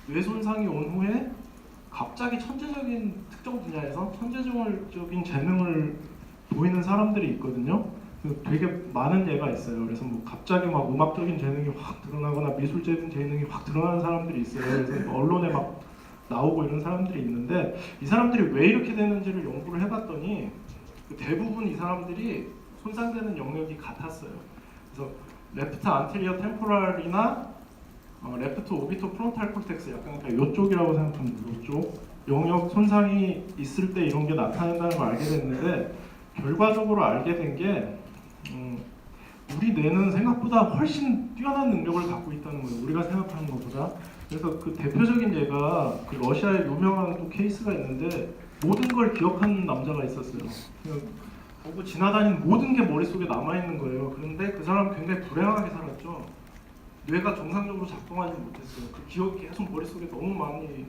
뇌 손상이 온 후에 갑자기 천재적인 특정 분야에서 천재적인 재능을 보이는 사람들이 있거든요. 되게 많은 예가 있어요. 그래서 뭐 갑자기 막 음악적인 재능이 확 드러나거나 미술적인 재능이 확 드러나는 사람들이 있어요. 그래서 언론에 막 나오고 이런 사람들이 있는데, 이 사람들이 왜 이렇게 되는지를 연구를 해봤더니 대부분 이 사람들이 손상되는 영역이 같았어요. 그래서 레프트 안테리어 템포랄이나 레프트 오비토 프론탈 콜텍스, 약간 그러니까 이쪽이라고 생각하면 이쪽 영역 손상이 있을 때 이런 게 나타난다는 걸 알게 됐는데, 결과적으로 알게 된 게 우리 뇌는 생각보다 훨씬 뛰어난 능력을 갖고 있다는 거예요. 우리가 생각하는 것보다. 그래서 그 대표적인 예가 그 러시아의 유명한 또 케이스가 있는데, 모든 걸 기억하는 남자가 있었어요. 그냥 보고 지나다니는 모든 게 머릿속에 남아있는 거예요. 그런데 그 사람은 굉장히 불행하게 살았죠. 뇌가 정상적으로 작동하지 못했어요. 그 기억이 계속 머릿속에 너무 많이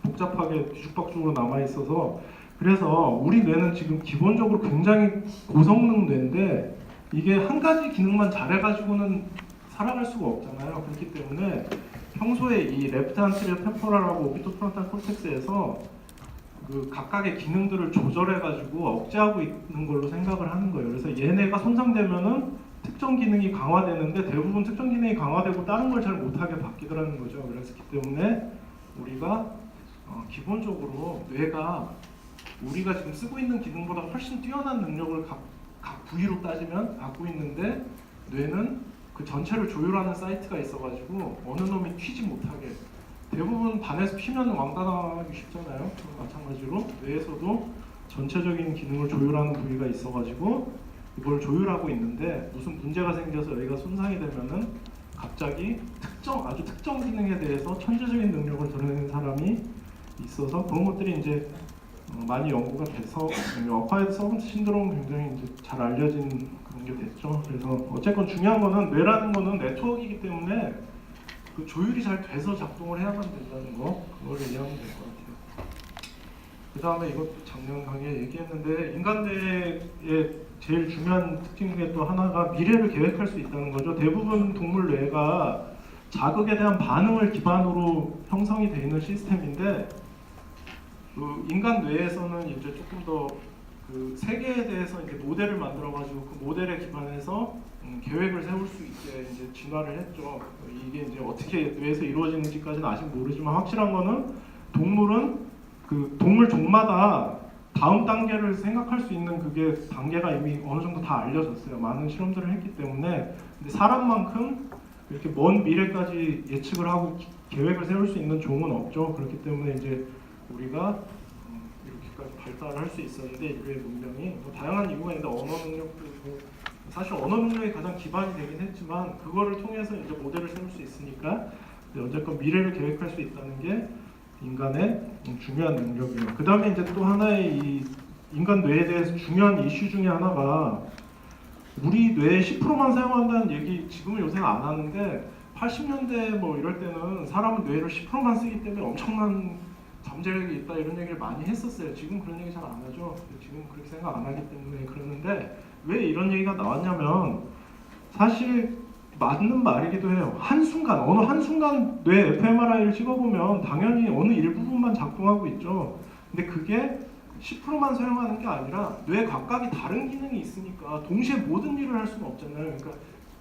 복잡하게 뒤죽박죽으로 남아있어서. 그래서 우리 뇌는 지금 기본적으로 굉장히 고성능 뇌인데, 이게 한 가지 기능만 잘해가지고는 살아갈 수가 없잖아요. 그렇기 때문에 평소에 이 레프트 안테리어 템포랄하고 오비토 프론탈 콜텍스에서 그 각각의 기능들을 조절해가지고 억제하고 있는 걸로 생각을 하는 거예요. 그래서 얘네가 손상되면은 특정 기능이 강화되는데 대부분 특정 기능이 강화되고 다른 걸 잘 못하게 바뀌더라는 거죠. 그래서 그 때문에 우리가 기본적으로 뇌가 우리가 지금 쓰고 있는 기능보다 훨씬 뛰어난 능력을 각 부위로 따지면 갖고 있는데 뇌는 그 전체를 조율하는 사이트가 있어가지고 어느 놈이 튀지 못하게 대부분 반에서 피면 왕따나기 쉽잖아요. 마찬가지로 뇌에서도 전체적인 기능을 조율하는 부위가 있어가지고 이걸 조율하고 있는데 무슨 문제가 생겨서 여기가 손상이 되면은 갑자기 아주 특정 기능에 대해서 천재적인 능력을 드러내는 사람이 있어서 그런 것들이 이제 많이 연구가 돼서 어콰이어드 서번트 신드롬은 굉장히 이제 잘 알려진 그런 게 됐죠. 그래서 어쨌건 중요한 거는 뇌라는 거는 네트워크이기 때문에 그 조율이 잘 돼서 작동을 해야만 된다는 거 그걸 이해하면 될 것 같아요. 그 다음에 이것도 작년 강의에 얘기했는데 인간 뇌의 제일 중요한 특징 중에 또 하나가 미래를 계획할 수 있다는 거죠. 대부분 동물 뇌가 자극에 대한 반응을 기반으로 형성이 되어 있는 시스템인데 그 인간 뇌에서는 이제 조금 더 그 세계에 대해서 이제 모델을 만들어가지고 그 모델에 기반해서 계획을 세울 수 있게 이제 진화를 했죠. 이게 이제 어떻게 뇌에서 이루어지는지까지는 아직 모르지만 확실한 거는 동물은 그 동물 종마다 다음 단계를 생각할 수 있는 그게 단계가 이미 어느 정도 다 알려졌어요. 많은 실험들을 했기 때문에. 근데 사람만큼 이렇게 먼 미래까지 예측을 하고 계획을 세울 수 있는 종은 없죠. 그렇기 때문에 이제 우리가 이렇게까지 발달을 할 수 있었는데 인류의 문명이 다양한 이유가 있는데 언어 능력도 있고 사실 언어 능력이 가장 기반이 되긴 했지만 그거를 통해서 이제 모델을 세울 수 있으니까 어쨌건 미래를 계획할 수 있다는 게 인간의 중요한 능력이에요. 그 다음에 이제 또 하나의 이 인간 뇌에 대해서 중요한 이슈 중에 하나가 우리 뇌의 10%만 사용한다는 얘기 지금은 요새는 안 하는데 80년대 뭐 이럴 때는 사람은 뇌를 10%만 쓰기 때문에 엄청난 잠재력이 있다 이런 얘기를 많이 했었어요. 지금 그런 얘기 잘 안 하죠. 지금 그렇게 생각 안 하기 때문에 그러는데 왜 이런 얘기가 나왔냐면 사실 맞는 말이기도 해요. 어느 한순간 뇌 fMRI를 찍어보면 당연히 어느 일부분만 작동하고 있죠. 근데 그게 10%만 사용하는 게 아니라 뇌 각각이 다른 기능이 있으니까 동시에 모든 일을 할 수는 없잖아요. 그러니까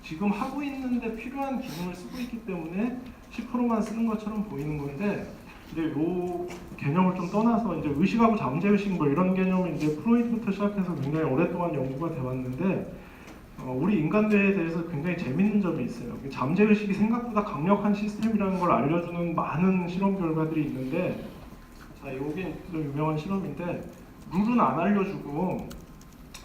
지금 하고 있는데 필요한 기능을 쓰고 있기 때문에 10%만 쓰는 것처럼 보이는 건데 근데 요 개념을 좀 떠나서 이제 의식하고 잠재의식 뭐 이런 개념이 이제 프로이드부터 시작해서 굉장히 오랫동안 연구가 돼 왔는데 우리 인간 뇌에 대해서 굉장히 재밌는 점이 있어요. 잠재의식이 생각보다 강력한 시스템이라는 걸 알려주는 많은 실험 결과들이 있는데 자, 이게 좀 유명한 실험인데 룰은 안 알려주고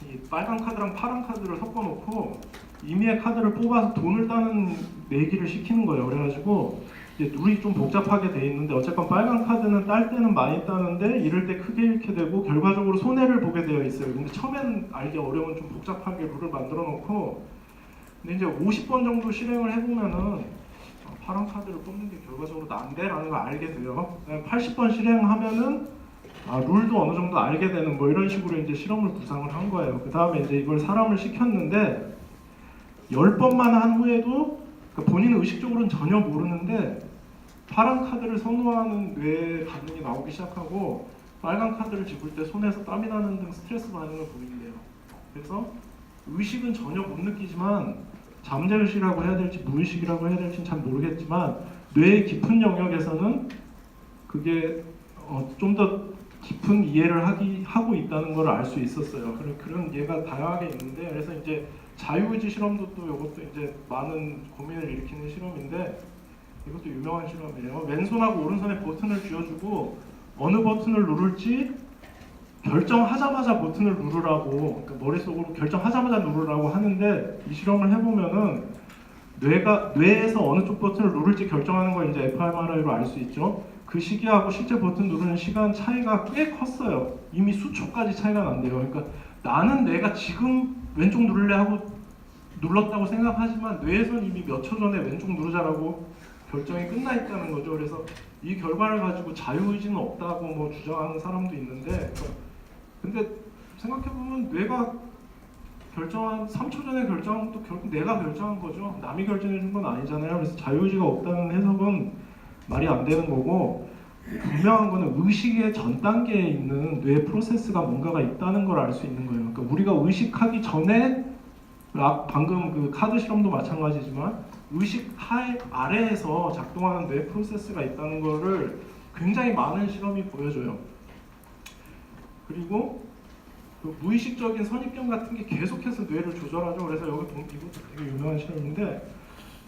이 빨간 카드랑 파란 카드를 섞어놓고 임의의 카드를 뽑아서 돈을 따는 내기를 시키는 거예요. 그래가지고 이제 룰이 좀 복잡하게 돼 있는데 어쨌건 빨간 카드는 딸 때는 많이 따는데 잃을 때 크게 잃게 되고 결과적으로 손해를 보게 되어 있어요. 근데 처음엔 알기 어려운 좀 복잡하게 룰을 만들어 놓고 근데 이제 50번 정도 실행을 해보면은 파란 카드를 뽑는 게 결과적으로 난데라는 걸 알게 돼요. 80번 실행하면은 룰도 어느 정도 알게 되는 뭐 이런 식으로 이제 실험을 구상을 한 거예요. 그 다음에 이제 이걸 사람을 시켰는데 10번만 한 후에도 본인은 의식적으로는 전혀 모르는데 파란 카드를 선호하는 뇌 반응이 나오기 시작하고 빨간 카드를 집을 때 손에서 땀이 나는 등 스트레스 반응을 보인대요. 그래서 의식은 전혀 못 느끼지만 잠재의식이라고 해야 될지 무의식이라고 해야 될지는 잘 모르겠지만 뇌의 깊은 영역에서는 그게 좀 더 깊은 이해를 하고 있다는 걸 알 수 있었어요. 그런 예가 다양하게 있는데 그래서 이제 자유의지 실험도 또 이것도 이제 많은 고민을 일으키는 실험인데 이것도 유명한 실험이에요. 왼손하고 오른손에 버튼을 쥐어주고 어느 버튼을 누를지 결정하자마자 버튼을 누르라고 그러니까 머릿속으로 결정하자마자 누르라고 하는데 이 실험을 해보면은 뇌에서 어느 쪽 버튼을 누를지 결정하는 걸 이제 fMRI로 알 수 있죠. 그 시기하고 실제 버튼 누르는 시간 차이가 꽤 컸어요. 이미 수초까지 차이가 난대요. 그러니까 나는 내가 지금 왼쪽 누를래 하고 눌렀다고 생각하지만 뇌에서는 이미 몇 초 전에 왼쪽 누르자라고 결정이 끝나 있다는 거죠. 그래서 이 결과를 가지고 자유의지는 없다고 뭐 주장하는 사람도 있는데 근데 생각해보면 뇌가 결정한 3초 전에 결정한 것도 결국 내가 결정한 거죠. 남이 결정해 준 건 아니잖아요. 그래서 자유의지가 없다는 해석은 말이 안 되는 거고 분명한 거는 의식의 전 단계에 있는 뇌 프로세스가 뭔가가 있다는 걸 알 수 있는 거예요. 그러니까 우리가 의식하기 전에 방금 그 카드 실험도 마찬가지지만 의식 아래에서 작동하는 뇌 프로세스가 있다는 거를 굉장히 많은 실험이 보여줘요. 그리고 그 무의식적인 선입견 같은 게 계속해서 뇌를 조절하죠. 그래서 여기 보면 이것도 되게 유명한 실험인데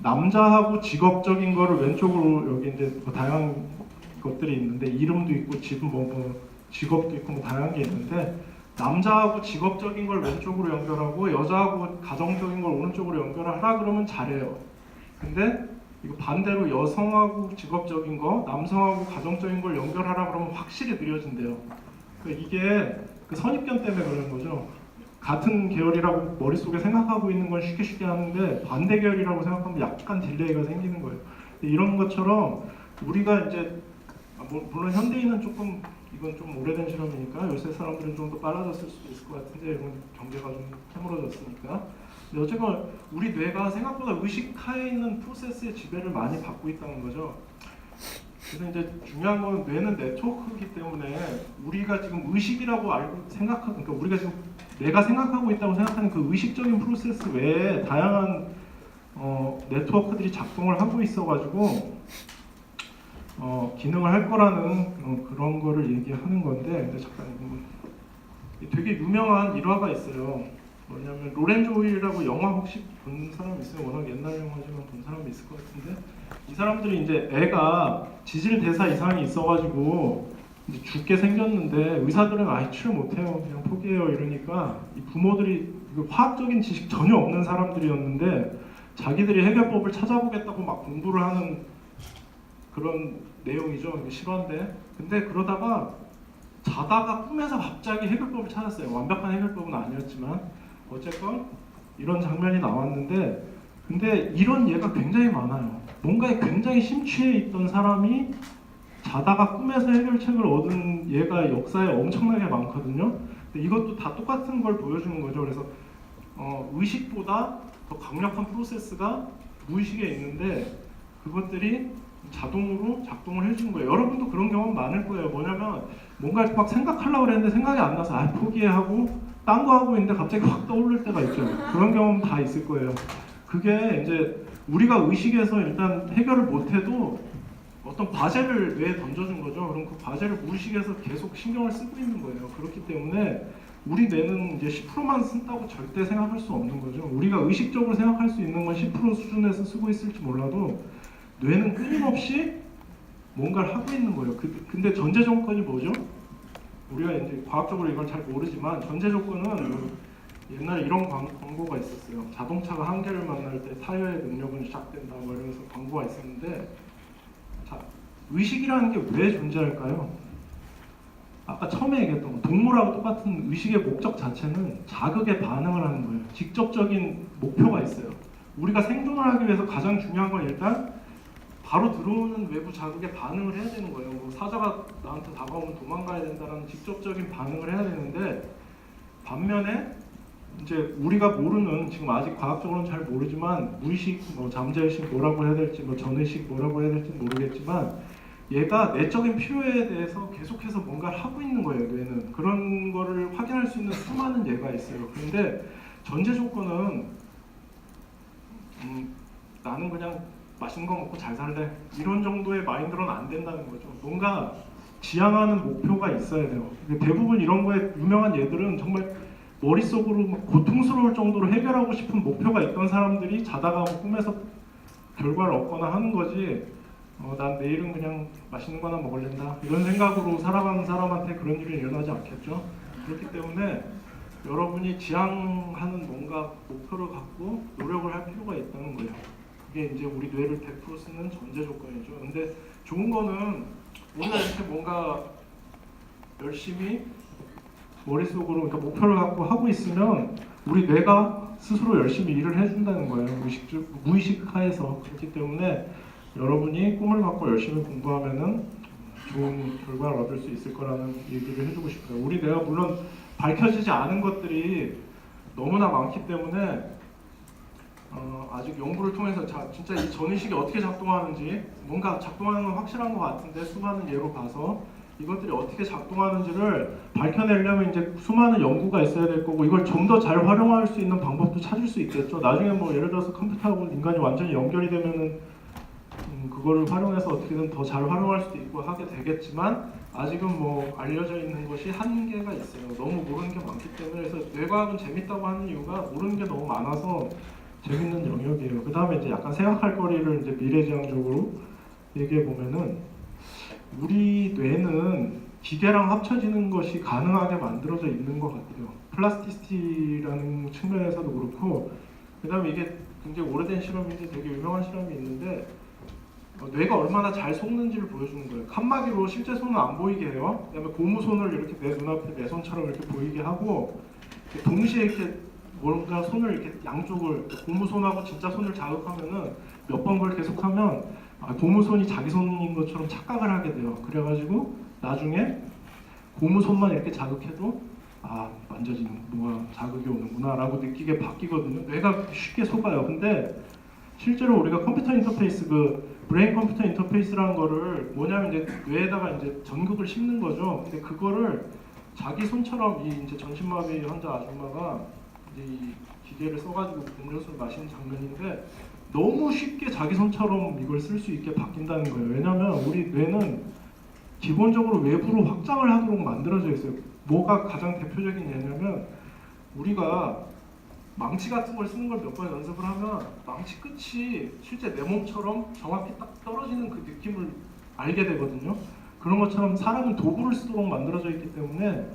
남자하고 직업적인 거를 왼쪽으로 여기 이제 뭐 다양한 것들이 있는데 이름도 있고 지금 뭐 직업도 있고 뭐 다양한 게 있는데 남자하고 직업적인 걸 왼쪽으로 연결하고 여자하고 가정적인 걸 오른쪽으로 연결하라 그러면 잘해요. 근데 이거 반대로 여성하고 직업적인 거, 남성하고 가정적인 걸 연결하라 그러면 확실히 느려진대요. 그러니까 이게 그 선입견 때문에 그러는 거죠. 같은 계열이라고 머릿속에 생각하고 있는 건 쉽게 하는데 반대 계열이라고 생각하면 약간 딜레이가 생기는 거예요. 이런 것처럼 우리가 이제 물론 현대인은 조금 이건 좀 오래된 실험이니까 요새 사람들은 좀 더 빨라졌을 수도 있을 것 같은데 이건 경제가 좀 캐물어졌으니까. 근데 어쨌건 우리 뇌가 생각보다 의식하에 있는 프로세스의 지배를 많이 받고 있다는 거죠. 그래서 이제 중요한 건 뇌는 네트워크이기 때문에 우리가 지금 의식이라고 알고 그러니까 우리가 지금 내가 생각하고 있다고 생각하는 그 의식적인 프로세스 외에 다양한 네트워크들이 작동을 하고 있어가지고 기능을 할 거라는 그런 거를 얘기하는 건데, 근데 잠깐 되게 유명한 일화가 있어요. 뭐냐면 로렌조 오일이라고 영화 혹시 본 사람 있어요? 워낙 옛날 영화지만 본 사람이 있을 것 같은데 이 사람들이 이제 애가 지질 대사 이상이 있어가지고 이제 죽게 생겼는데 의사들은 아예 치료 못해요. 그냥 포기해요 이러니까 이 부모들이 화학적인 지식 전혀 없는 사람들이었는데 자기들이 해결법을 찾아보겠다고 막 공부를 하는 그런 내용이죠. 실화인데 근데 그러다가 자다가 꿈에서 갑자기 해결법을 찾았어요. 완벽한 해결법은 아니었지만 어쨌건 이런 장면이 나왔는데 근데 이런 예가 굉장히 많아요. 뭔가에 굉장히 심취해 있던 사람이 자다가 꿈에서 해결책을 얻은 예가 역사에 엄청나게 많거든요. 근데 이것도 다 똑같은 걸 보여주는 거죠. 그래서 의식보다 더 강력한 프로세스가 무의식에 있는데 그것들이 자동으로 작동을 해주는 거예요. 여러분도 그런 경험 많을 거예요. 뭐냐면 뭔가 막 생각하려고 그랬는데 생각이 안 나서 포기해 하고 딴 거 하고 있는데 갑자기 확 떠오를 때가 있죠. 그런 경험 다 있을 거예요. 그게 이제 우리가 의식에서 일단 해결을 못해도 어떤 과제를 뇌에 던져준 거죠. 그럼 그 과제를 무의식에서 계속 신경을 쓰고 있는 거예요. 그렇기 때문에 우리 뇌는 이제 10%만 쓴다고 절대 생각할 수 없는 거죠. 우리가 의식적으로 생각할 수 있는 건 10% 수준에서 쓰고 있을지 몰라도 뇌는 끊임없이 뭔가를 하고 있는 거예요. 근데 전제 조건이 뭐죠? 우리가 이제 과학적으로 이걸 잘 모르지만 전제 조건은 옛날에 이런 광고가 있었어요. 자동차가 한계를 만날 때 타이어의 능력은 시작된다 뭐 이러면서 광고가 있었는데 자, 의식이라는 게 왜 존재할까요? 아까 처음에 얘기했던 거 동물하고 똑같은 의식의 목적 자체는 자극에 반응을 하는 거예요. 직접적인 목표가 있어요. 우리가 생존을 하기 위해서 가장 중요한 건 일단 바로 들어오는 외부 자극에 반응을 해야 되는 거예요. 뭐 사자가 나한테 다가오면 도망가야 된다는 직접적인 반응을 해야 되는데 반면에 이제 우리가 모르는 지금 아직 과학적으로는 잘 모르지만 무의식, 뭐 잠재의식 뭐라고 해야 될지 뭐 전의식 뭐라고 해야 될지 모르겠지만 얘가 내적인 필요에 대해서 계속해서 뭔가를 하고 있는 거예요. 뇌는 그런 거를 확인할 수 있는 수많은 예가 있어요. 그런데 전제 조건은 나는 그냥 맛있는 거 먹고 잘 살래 이런 정도의 마인드로는 안 된다는 거죠. 뭔가 지향하는 목표가 있어야 돼요. 대부분 이런 거에 유명한 예들은 정말 머릿속으로 막 고통스러울 정도로 해결하고 싶은 목표가 있던 사람들이 자다가 꿈에서 결과를 얻거나 하는 거지 난 내일은 그냥 맛있는 거 하나 먹을랜다 이런 생각으로 살아가는 사람한테 그런 일이 일어나지 않겠죠. 그렇기 때문에 여러분이 지향하는 뭔가 목표를 갖고 노력을 할 필요가 있다는 거예요. 그게 이제 우리 뇌를 100% 쓰는 전제 조건이죠. 근데 좋은 거는 우리가 이렇게 뭔가 열심히 머릿속으로 그러니까 목표를 갖고 하고 있으면 우리 뇌가 스스로 열심히 일을 해준다는 거예요. 무의식 하에서. 그렇기 때문에 여러분이 꿈을 갖고 열심히 공부하면은 좋은 결과를 얻을 수 있을 거라는 얘기를 해주고 싶어요. 우리 뇌가 물론 밝혀지지 않은 것들이 너무나 많기 때문에 아직 연구를 통해서 진짜 이 전의식이 어떻게 작동하는지 뭔가 작동하는 건 확실한 것 같은데 수많은 예로 봐서 이것들이 어떻게 작동하는지를 밝혀내려면 이제 수많은 연구가 있어야 될 거고 이걸 좀 더 잘 활용할 수 있는 방법도 찾을 수 있겠죠. 나중에 뭐 예를 들어서 컴퓨터하고 인간이 완전히 연결이 되면은 그거를 활용해서 어떻게든 더 잘 활용할 수도 있고 하게 되겠지만 아직은 뭐 알려져 있는 것이 한계가 있어요. 너무 모르는 게 많기 때문에. 그래서 뇌과학은 재밌다고 하는 이유가 모르는 게 너무 많아서 재밌는 영역이에요. 그 다음에 이제 약간 생각할 거리를 이제 미래지향적으로 얘기해 보면은 우리 뇌는 기계랑 합쳐지는 것이 가능하게 만들어져 있는 것 같아요. 플라스티시티라는 측면에서도 그렇고, 그 다음에 이게 굉장히 오래된 실험인데 되게 유명한 실험이 있는데 뇌가 얼마나 잘 속는지를 보여주는 거예요. 칸막이로 실제 손은 안 보이게 해요. 그다음에 고무손을 이렇게 내 눈앞에 내 손처럼 이렇게 보이게 하고 동시에 이렇게 뭔가 손을 이렇게 양쪽을 고무손하고 진짜 손을 자극하면은 몇 번 그걸 계속하면 고무손이 자기 손인 것처럼 착각을 하게 돼요. 그래가지고 나중에 고무손만 이렇게 자극해도 만져지는 뭐가 자극이 오는구나라고 느끼게 바뀌거든요. 뇌가 쉽게 속아요. 근데 실제로 우리가 컴퓨터 인터페이스 브레인 컴퓨터 인터페이스라는 거를 뭐냐면 이제 뇌에다가 이제 전극을 심는 거죠. 근데 그거를 자기 손처럼 이 이제 전신마비 환자 아줌마가 이제 이 기계를 써가지고 음료수를 마시는 장면인데 너무 쉽게 자기 손처럼 이걸 쓸 수 있게 바뀐다는 거예요. 왜냐하면 우리 뇌는 기본적으로 외부로 확장을 하도록 만들어져 있어요. 뭐가 가장 대표적인 예냐면 우리가 망치 같은 걸 쓰는 걸 몇 번 연습을 하면 망치 끝이 실제 내 몸처럼 정확히 딱 떨어지는 그 느낌을 알게 되거든요. 그런 것처럼 사람은 도구를 쓰도록 만들어져 있기 때문에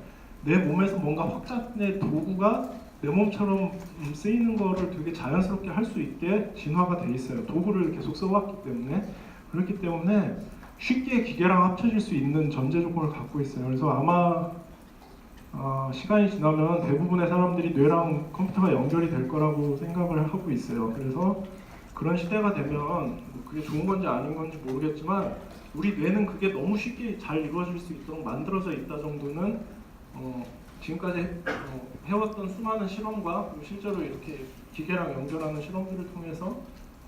내 몸에서 뭔가 확장의 도구가 내 몸처럼 쓰이는 거를 되게 자연스럽게 할 수 있게 진화가 돼 있어요. 도구를 계속 써왔기 때문에. 그렇기 때문에 쉽게 기계랑 합쳐질 수 있는 전제 조건을 갖고 있어요. 그래서 아마 시간이 지나면 대부분의 사람들이 뇌랑 컴퓨터가 연결이 될 거라고 생각을 하고 있어요. 그래서 그런 시대가 되면 그게 좋은 건지 아닌 건지 모르겠지만 우리 뇌는 그게 너무 쉽게 잘 이루어질 수 있도록 만들어져 있다 정도는 지금까지 해왔던 수많은 실험과 그리고 실제로 이렇게 기계랑 연결하는 실험들을 통해서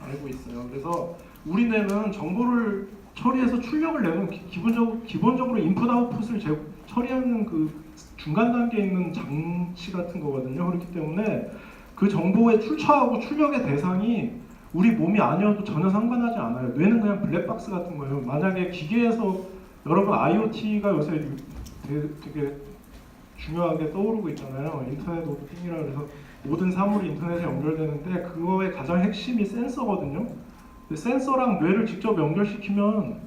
알고 있어요. 그래서 우리 뇌는 정보를 처리해서 출력을 내는 기본적으로 인풋 아웃풋을 처리하는 그 중간 단계에 있는 장치 같은 거거든요. 그렇기 때문에 그 정보의 출처하고 출력의 대상이 우리 몸이 아니어도 전혀 상관하지 않아요. 뇌는 그냥 블랙박스 같은 거예요. 만약에 기계에서 여러분 IoT가 요새 되게 중요하게 떠오르고 있잖아요. 인터넷 오브 띵이라 그래서 모든 사물이 인터넷에 연결되는데 그거의 가장 핵심이 센서거든요. 센서랑 뇌를 직접 연결시키면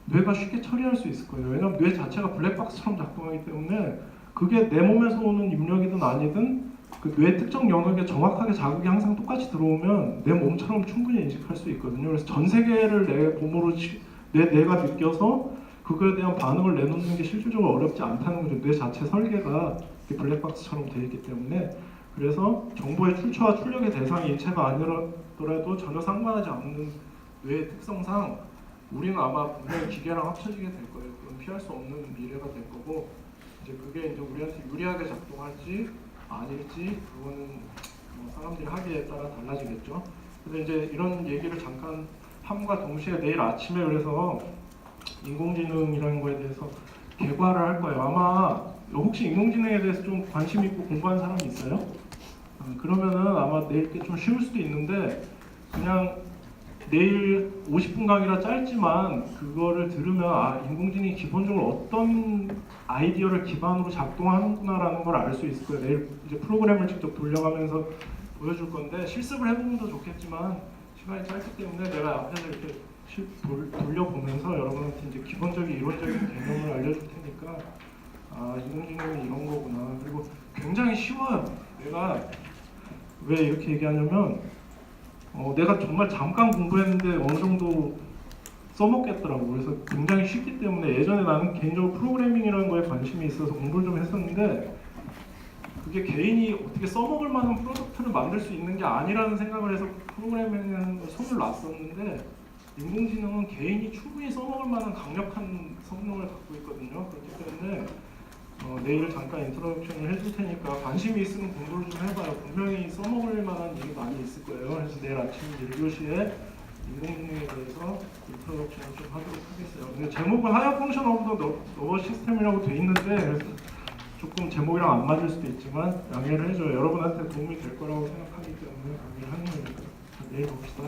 뇌가 쉽게 처리할 수 있을 거예요. 왜냐하면 뇌 자체가 블랙박스처럼 작동하기 때문에 그게 내 몸에서 오는 입력이든 아니든 그 뇌 특정 영역에 정확하게 자극이 항상 똑같이 들어오면 내 몸처럼 충분히 인식할 수 있거든요. 그래서 전 세계를 내 몸으로 뇌가 느껴서 그거에 대한 반응을 내놓는 게 실질적으로 어렵지 않다는 거죠. 뇌 자체 설계가 블랙박스처럼 되어 있기 때문에. 그래서 정보의 출처와 출력의 대상이 인체가 아니더라도 전혀 상관하지 않는 뇌의 특성상 우리는 아마 분명히 기계랑 합쳐지게 될 거예요. 그건 피할 수 없는 미래가 될 거고 이제 그게 이제 우리한테 유리하게 작동할지 아닐지 그거는 사람들이 하기에 따라 달라지겠죠. 근데 이제 이런 얘기를 잠깐 함과 동시에 내일 아침에 그래서 인공지능이라는 거에 대해서 개괄을 할 거예요. 아마 혹시 인공지능에 대해서 좀 관심 있고 공부하는 사람이 있어요? 그러면은 아마 내일 게 좀 쉬울 수도 있는데 그냥 내일 50분 강의라 짧지만 그거를 들으면 인공지능이 기본적으로 어떤 아이디어를 기반으로 작동하는구나라는 걸 알 수 있을 거예요. 내일 이제 프로그램을 직접 돌려가면서 보여줄 건데 실습을 해보면 더 좋겠지만 시간이 짧기 때문에 내가 앞에서 이렇게 돌려보면서 여러분한테 이제 기본적인 이론적인 개념을 알려줄 테니까 인공지능은 이런 거구나. 그리고 굉장히 쉬워요. 내가 왜 이렇게 얘기하냐면 내가 정말 잠깐 공부했는데 어느 정도 써먹겠더라고. 그래서 굉장히 쉽기 때문에 예전에 나는 개인적으로 프로그래밍이라는 거에 관심이 있어서 공부를 좀 했었는데 그게 개인이 어떻게 써먹을 만한 프로덕트를 만들 수 있는 게 아니라는 생각을 해서 프로그래밍에 손을 놨었는데 인공지능은 개인이 충분히 써먹을 만한 강력한 성능을 갖고 있거든요. 그렇기 때문에 내일 잠깐 인트로덕션을 해줄 테니까 관심이 있으면 공부를 좀 해봐요. 분명히 써먹을 만한 일이 많이 있을 거예요. 그래서 내일 아침 1교시에 인공지능에 대해서 인트로덕션을 좀 하도록 하겠어요. 근데 제목은 하이어 펑션 오브 더 너버 시스템이라고 돼 있는데 그래서 조금 제목이랑 안 맞을 수도 있지만 양해를 해줘요. 여러분한테 도움이 될 거라고 생각하기 때문에 강의를 하는 거니까. 내일 봅시다.